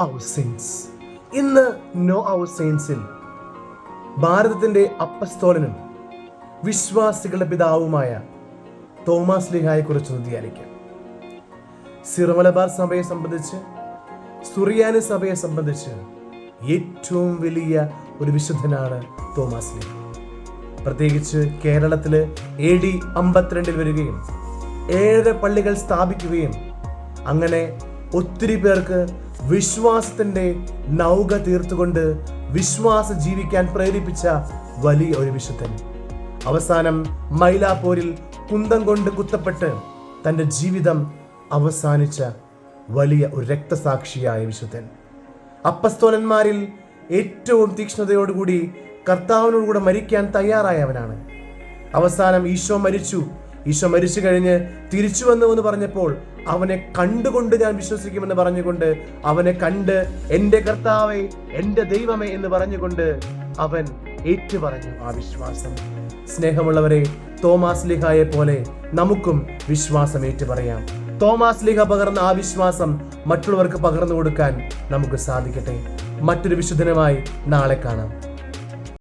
അവർ saints. ഇന്ന് no അവർ സെയിൻസിൽ ഭാരതത്തിൻ്റെ അപ്പസ്തോലനും വിശ്വാസികളുടെ പിതാവുമായ തോമാസ് ലീഹായെക്കുറിച്ച് ധ്യാനിക്കാം. സിറോ മലബാർ സഭയെ സംബന്ധിച്ച്, സുറിയാനി സഭയെ സംബന്ധിച്ച് ഏറ്റവും വലിയ ഒരു വിശുദ്ധനാണ് തോമാസ് ലീഹ. പ്രത്യേകിച്ച് കേരളത്തിൽ AD 52 വരികയും 7 പള്ളികൾ സ്ഥാപിക്കുകയും അങ്ങനെ ഒത്തിരി പേർക്ക് വിശ്വാസത്തിൻ്റെ നൗക തീർത്തുകൊണ്ട് വിശ്വാസം ജീവിക്കാൻ പ്രേരിപ്പിച്ച വലിയ ഒരു വിശുദ്ധൻ. അവസാനം മൈലാപ്പൂരിൽ കുന്തം കൊണ്ട് കുത്തപ്പെട്ട് തൻ്റെ ജീവിതം അവസാനിച്ച വലിയ ഒരു രക്തസാക്ഷിയായ വിശുദ്ധൻ. അപ്പസ്തോലന്മാരിൽ ഏറ്റവും തീക്ഷ്ണതയോടുകൂടി കർത്താവിനോടുകൂടെ മരിക്കാൻ തയ്യാറായവനാണ്. അവസാനം ഈശോ മരിച്ചു കഴിഞ്ഞ് തിരിച്ചു വന്നു എന്ന് പറഞ്ഞപ്പോൾ അവനെ കണ്ടുകൊണ്ട് ഞാൻ വിശ്വസിക്കുമെന്ന് പറഞ്ഞുകൊണ്ട്, അവനെ കണ്ട് എൻ്റെ കർത്താവേ, എൻ്റെ ദൈവമേ എന്ന് പറഞ്ഞുകൊണ്ട് അവൻ ഏറ്റുപറഞ്ഞു ആ വിശ്വാസം. സ്നേഹമുള്ളവരെ, തോമാസ് ലീഹായെ പോലെ നമുക്കും വിശ്വാസം ഏറ്റുപറയാം. തോമാസ് ലീഹ പകർന്ന ആ വിശ്വാസം മറ്റുള്ളവർക്ക് പകർന്നു കൊടുക്കാൻ നമുക്ക് സാധിക്കട്ടെ. മറ്റൊരു വിശുദ്ധനുമായി നാളെ കാണാം.